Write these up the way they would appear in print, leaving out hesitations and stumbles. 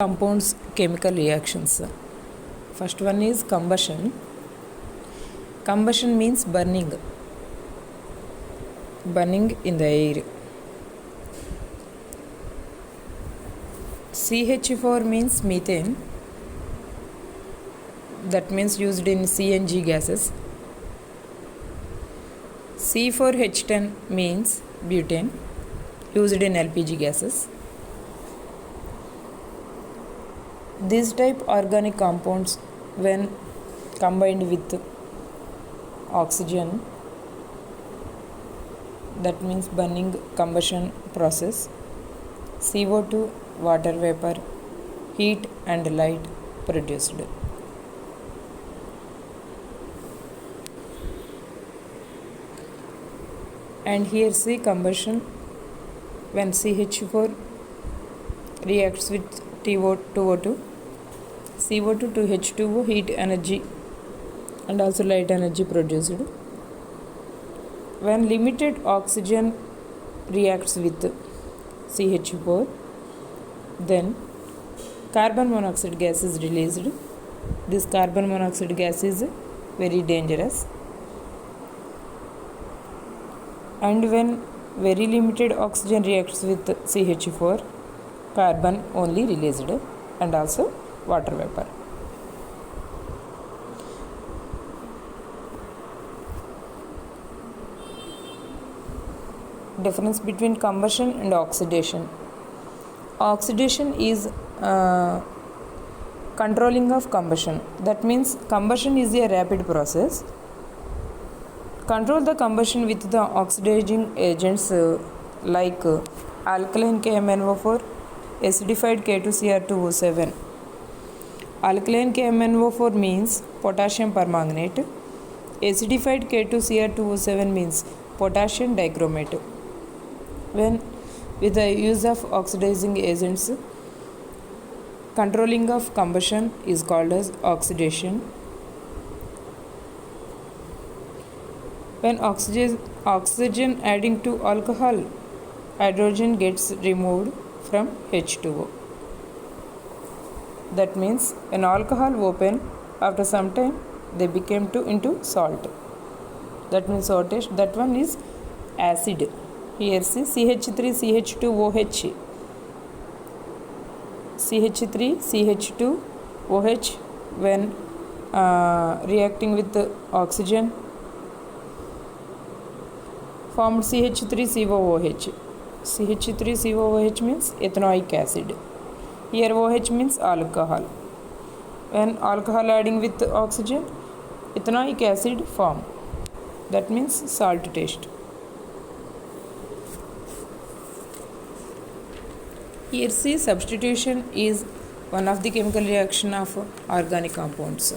compounds chemical reactions. First one is combustion. Combustion means burning in the air. CH4 means methane, that means used in CNG gases. C4H10 means butane, used in LPG gases. These type organic compounds, when combined with oxygen, that means burning combustion process, CO2, water vapor, heat and light produced. And here see combustion when CH4 reacts with TO2, CO2 to H2O, heat energy and also light energy produced. When limited oxygen reacts with CH4, then carbon monoxide gas is released. This carbon monoxide gas is very dangerous. And when very limited oxygen reacts with CH4, carbon only released and also water vapor. Difference between combustion and oxidation. Oxidation is controlling of combustion. That means combustion is a rapid process. Control the combustion with the oxidizing agents like alkaline KMnO4, acidified K2Cr2O7. Alkaline KMnO4 means potassium permanganate. Acidified K2Cr2O7 means potassium dichromate. When with the use of oxidizing agents, controlling of combustion is called as oxidation. When oxygen adding to alcohol, hydrogen gets removed from H2O. That means when alcohol open, after some time they became into salt. That means that one is acid. Here see CH3CH2OH. CH3CH2OH when reacting with the oxygen formed CH3COOH. CH3COOH means ethanoic acid. Here OH means alcohol. When alcohol adding with oxygen, ethanoic acid form. That means salt taste. Here see substitution is one of the chemical reaction of organic compounds.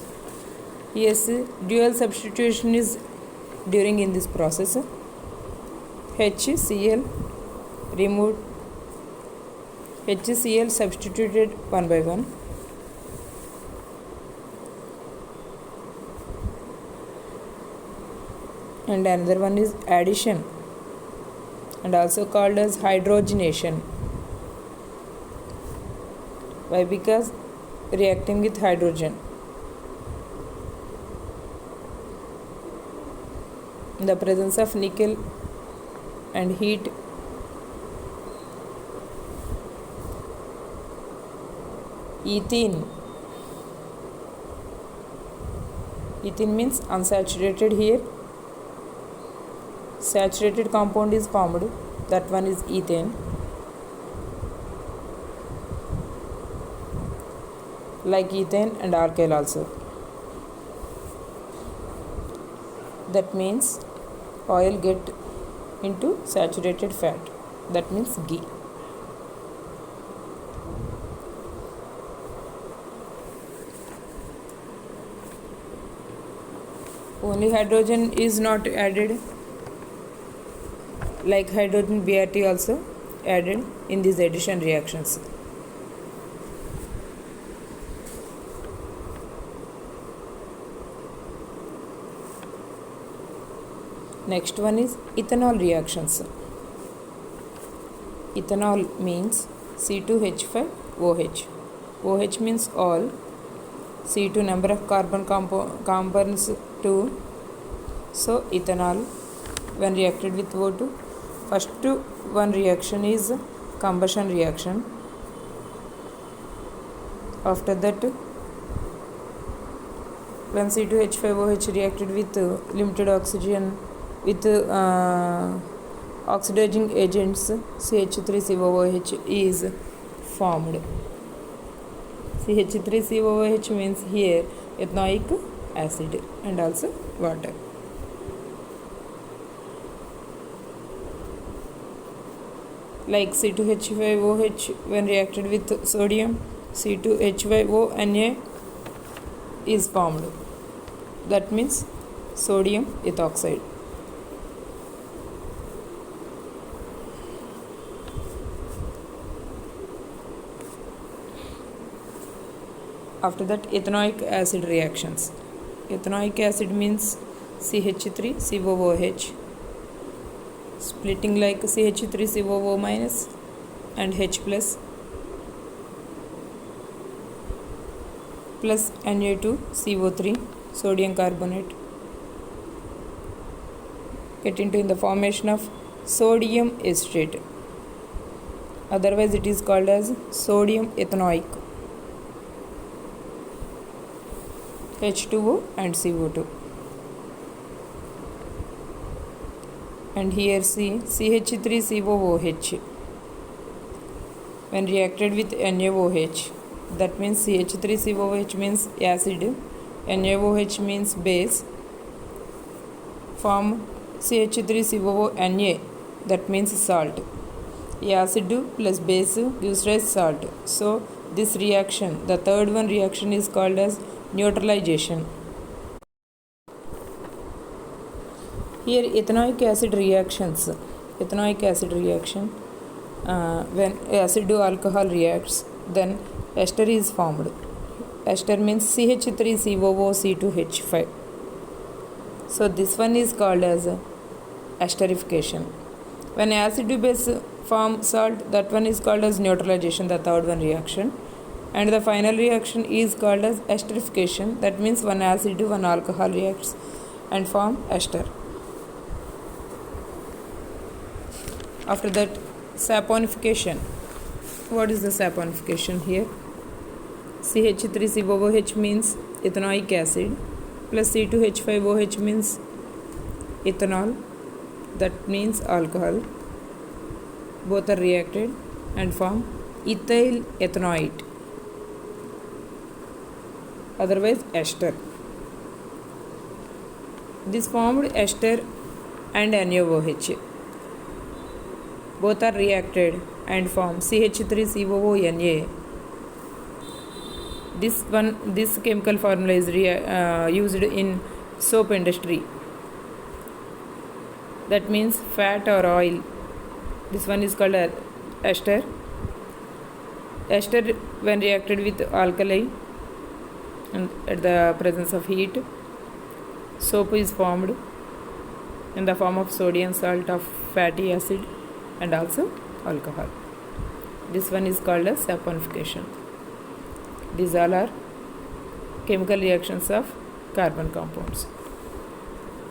Here see dual substitution is during in this process. HCl removed, HCl substituted one by one. And another one is addition and also called as hydrogenation. Why? Because reacting with hydrogen. In the presence of nickel and heat, ethene means unsaturated. Here saturated compound is formed, that one is ethane. Like ethane and alkyl also. That means oil get into saturated fat, that means ghee. Only hydrogen is not added, like hydrogen BRT also added in these addition reactions. Next one is ethanol reactions. Ethanol means C2H5OH. OH means all, C2 number of carbon compounds 2. So ethanol when reacted with O2, first one reaction is combustion reaction. After that, when C2H5OH reacted with limited oxygen with oxidizing agents, CH3COOH is formed. CH3COOH means here ethanoic acid and also water. Like C2H5OH when reacted with sodium, C2H5ONa is formed. That means sodium ethoxide. After that, ethanoic acid reactions. Ethanoic acid means CH3COOH splitting like CH3COO minus and H plus Na2CO3 sodium carbonate get into in the formation of sodium acetate. Otherwise it is called as sodium ethanoic. H2O and CO2. And here see CH3COOH when reacted with NaOH, that means CH3COOH means acid, NaOH means base, form CH3COONa, that means salt. Acid plus base gives rise salt. So this reaction, the third one reaction, is called as neutralization. Here ethanoic acid reactions. Ethanoic acid reaction, when acid to alcohol reacts, then ester is formed. Ester means CH3COOC2H5. So this one is called as esterification. When acid to base form salt, that one is called as neutralization, the third one reaction. And the final reaction is called as esterification. That means one acid to one alcohol reacts and form ester. After that, saponification. What is the saponification here? CH3COOH means ethanoic acid plus C2H5OH means ethanol, that means alcohol. Both are reacted and form ethyl ethanoate, otherwise ester. This formed ester and NaOH. Both are reacted and form CH3COONa. This chemical formula is used in soap industry. That means fat or oil. This one is called ester. Ester when reacted with alkali and at the presence of heat, soap is formed in the form of sodium salt of fatty acid and also alcohol. This one is called as saponification. These all are chemical reactions of carbon compounds.